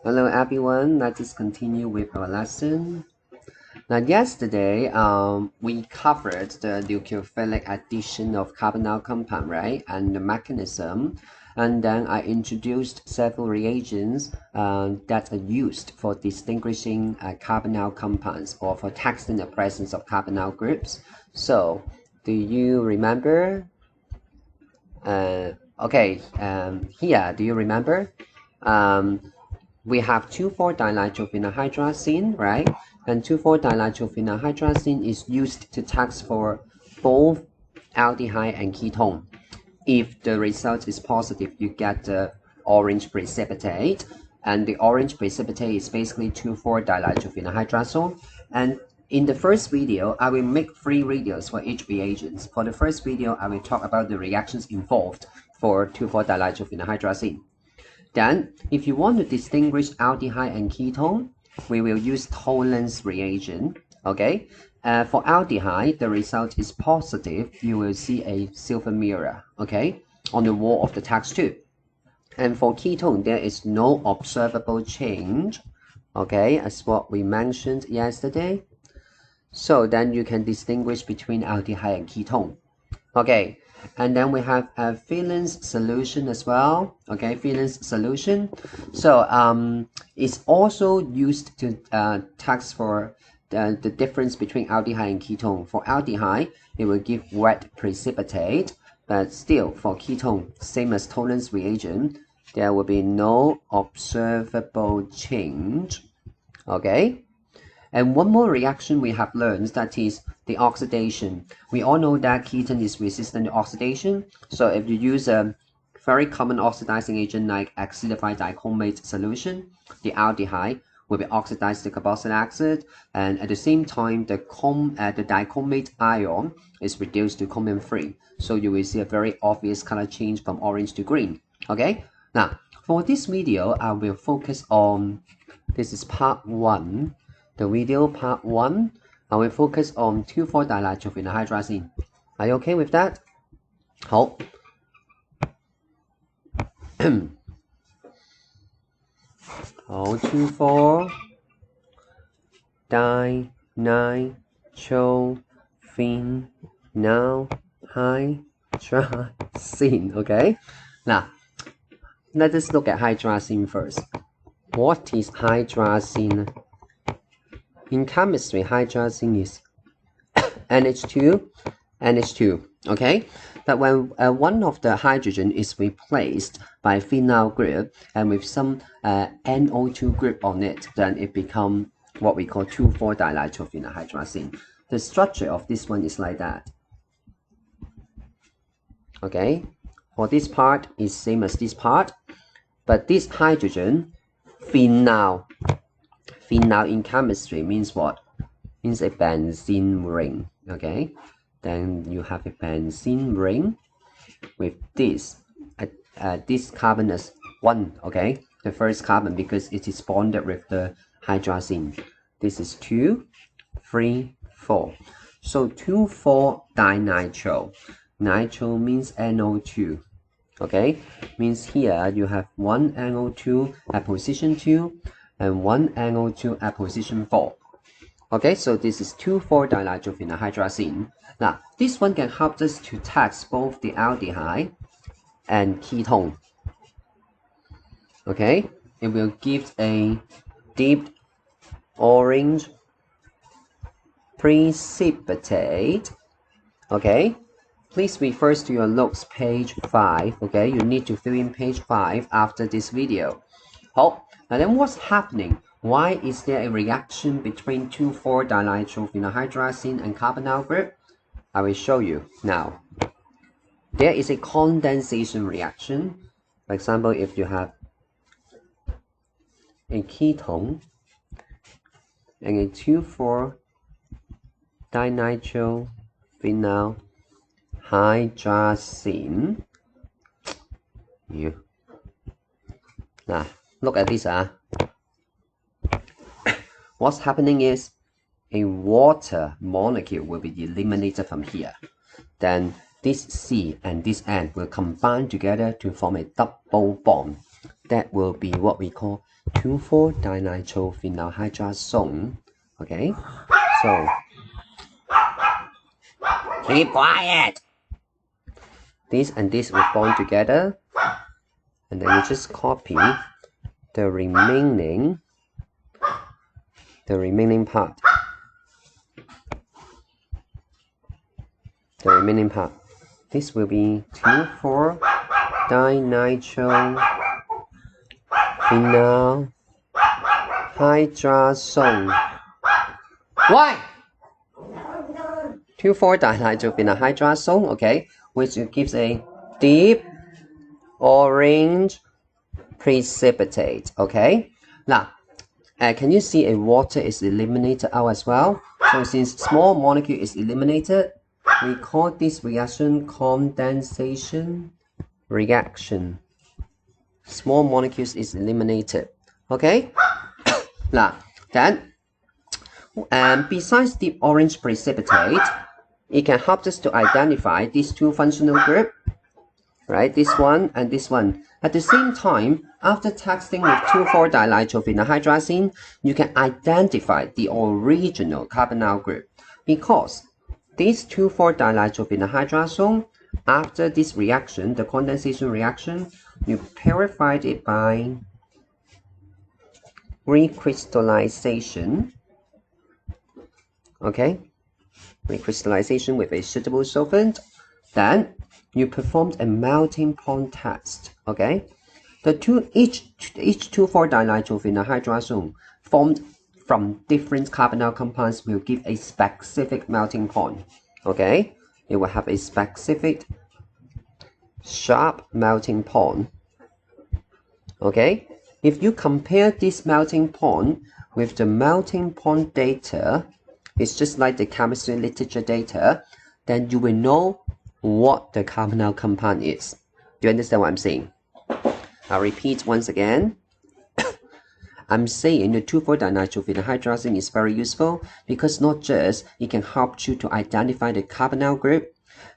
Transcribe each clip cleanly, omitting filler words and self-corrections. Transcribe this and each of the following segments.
Hello everyone, let's just continue with our lesson. Now yesterday, we covered the nucleophilic addition of carbonyl compound, right? And the mechanism. And then I introduced several reagents that are used for distinguishing carbonyl compounds or for testing the presence of carbonyl groups. So, do you remember? Here, do you remember? We have 2,4-dinitrophenylhydrazine, right? And 2,4-dinitrophenylhydrazine is used to test for both aldehyde and ketone. If the result is positive, you get the orange precipitate, and the orange precipitate is basically 2,4-dinitrophenylhydrazone. And in the first video, I will make 3 videos for each reagent. For the first video, I will talk about the reactions involved for 2,4-dinitrophenylhydrazine. Then, if you want to distinguish aldehyde and ketone, we will use Toland's reagent. Okay, for aldehyde, the result is positive. You will see a silver mirror, okay, on the wall of the test tube. And for ketone, there is no observable change, okay, as what we mentioned yesterday. So then you can distinguish between aldehyde and ketone. Okay, and then we have a Phelan's solution as well. Okay, Phelan's solution. So it's also used to test for the difference between aldehyde and ketone. For aldehyde, it will give wet precipitate, but still for ketone, same as Toland's reagent, there will be no observable change. Okay. And one more reaction we have learned, that is the oxidation. We all know that ketone is resistant to oxidation. So if you use a very common oxidizing agent like acidified dichromate solution, the aldehyde will be oxidized to carboxylic acid, and at the same time the dichromate ion is reduced to chromium free. So you will see a very obvious color change from orange to green. Okay, now for this video I will focus on, this is part 1. The video part 1, I will focus on 2,4-dinitrophenylhydrazine. Are you okay with that? 好。好 2,4-dinitrophenylhydrazine. Okay? Now, let us look at hydrazine first. What is hydrazine? In chemistry, hydrazine is NH2, okay? But when one of the hydrogen is replaced by a phenyl group and with some NO2 group on it, then it becomes what we call 2,4-dinitrophenylhydrazine. The structure of this one is like that. Okay? For this part is same as this part, but this hydrogen, phenyl in chemistry means what? Means a benzene ring, okay? Then you have a benzene ring with this carbon as 1, okay? The first carbon, because it is bonded with the hydrazine. This is 2, 3, 4. So 2,4-dinitro. Nitro means NO2, okay? Means here you have 1 NO2 at position 2 and 1 NO2 at position 4. Okay, so this is 2,4-dinitrophenylhydrazine. Now, this one can help us to test both the aldehyde and ketone. Okay, it will give a deep orange precipitate. Okay, please refer to your notes, page 5. Okay, you need to fill in page 5 after this video. 好，now then what's happening? Why is there a reaction between 2,4-dinitrophenylhydrazine and carbonyl group? I will show you now. There is a condensation reaction. For example, if you have a ketone and a 2,4-dinitrophenylhydrazine. Now, look at this. What's happening is a water molecule will be eliminated from here. Then this C and this N will combine together to form a double bond. that will be what we call 2,4-dinitrophenylhydrazone. Okay, so keep quiet. This and this will bond together, and then you just copy the remaining part. This will be 2,4-dinitrophenylhydrazone. Why? 2,4-dinitrophenylhydrazone, okay, which gives a deep orange precipitate, okay? Now, can you see a water is eliminated out as well? So since small molecule is eliminated, we call this reaction condensation reaction. Small molecules is eliminated, okay? Now, then, besides the orange precipitate, it can help us to identify these two functional groups, right? This one and this one. At the same time, after testing with 2,4-dinitrophenylhydrazine, you can identify the original carbonyl group because this 2,4-dinitrophenylhydrazone, after this reaction, the condensation reaction, you purified it by recrystallization. Okay, recrystallization with a suitable solvent. Then you performed a melting point test. Okay, each 2,4-dinitrophenylhydrazone formed from different carbonyl compounds will give a specific melting point. Okay, it will have a specific sharp melting point. Okay, if you compare this melting point with the melting point data, it's just like the chemistry literature data, then you will know what the carbonyl compound is. Do you understand what I'm saying? I'll repeat once again. I'm saying the 2,4-dinitrophenylhydrazine is very useful because not just it can help you to identify the carbonyl group,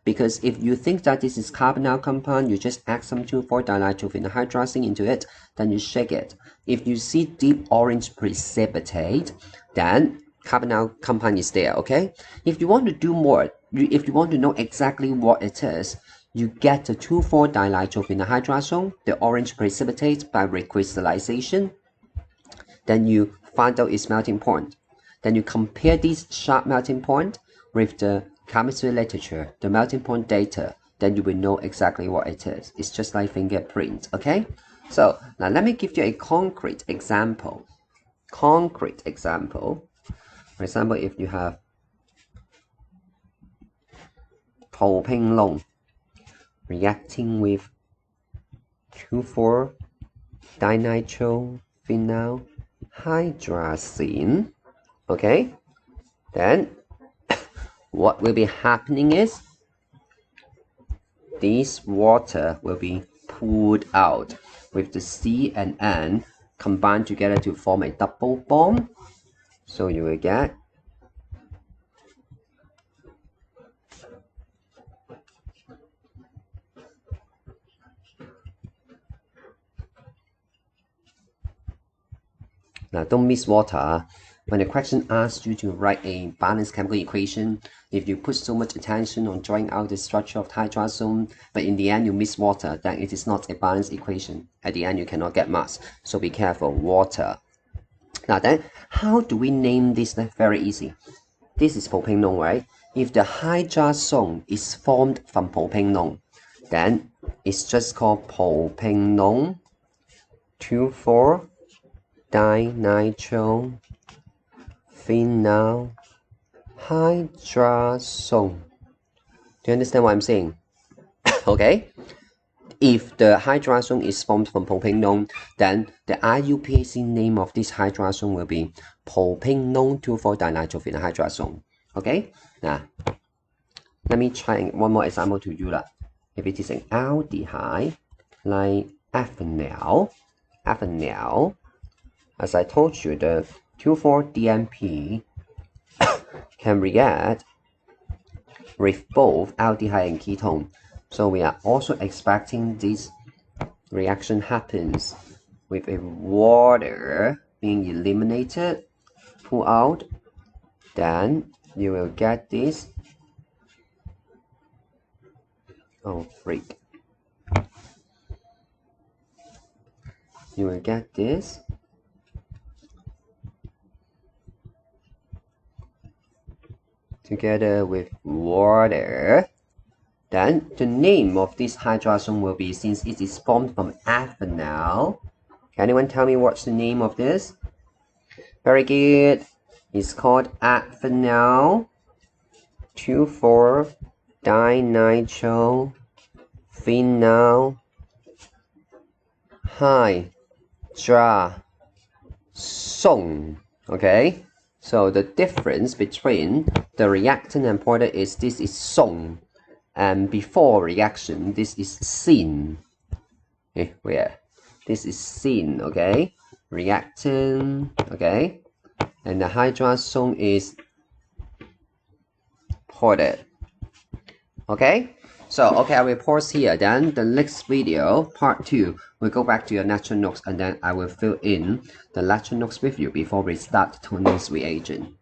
because if you think that this is carbonyl compound, you just add some 2,4-dinitrophenylhydrazine into it, then you shake it. If you see deep orange precipitate, then carbonyl compound is there, okay? If you want to do more, if you want to know exactly what it is, you get the 2,4-dinitrophenylhydrazone, the orange precipitate, by recrystallization. Then you find out its melting point. Then you compare this sharp melting point with the chemistry literature, the melting point data. Then you will know exactly what it is. It's just like fingerprint, okay? So now let me give you a concrete example. For example, if you have propanol reacting with 2,4-dinitrophenylhydrazine, okay, then what will be happening is this water will be pulled out with the C and N combined together to form a double bond. So you will get now don't miss water. When the question asks you to write a balanced chemical equation, if you put so much attention on drawing out the structure of hydrazone, but in the end you miss water, then it is not a balanced equation. At the end you cannot get mass. So be careful, water. Now then, how do we name this? Very easy. This is propanol, right? If the hydrazone is formed from propanol, then it's just called propanol 2,4-dinitrophenylhydrazone. Do you understand what I'm saying? Okay. If the hydrazone is formed from propanol, then the IUPAC name of this hydrazone will be propanol 2,4-dinitrophenylhydrazone. Okay? Now, let me try one more example to you. If it is an aldehyde, like ethanol, as I told you, the 2,4-DNP can react with both aldehyde and ketone. So we are also expecting this reaction happens with a water being eliminated, pull out, then you will get this. Oh freak. You will get this. Together with water. Then the name of this hydrazone will be, since it is formed from ethanol. Can anyone tell me what's the name of this? Very good. It's called ethanol 2,4-dinitrophenol hydrazone. Okay, so the difference between the reactant and product is this is zone, and before reaction this is syn. Okay, where this is syn, okay, reactant, okay, and the hydrazone is product. Okay, so okay, I will pause here. Then the next video, part 2, we'll go back to your lecture notes, and then I will fill in the lecture notes with you before we start Tony's reagent.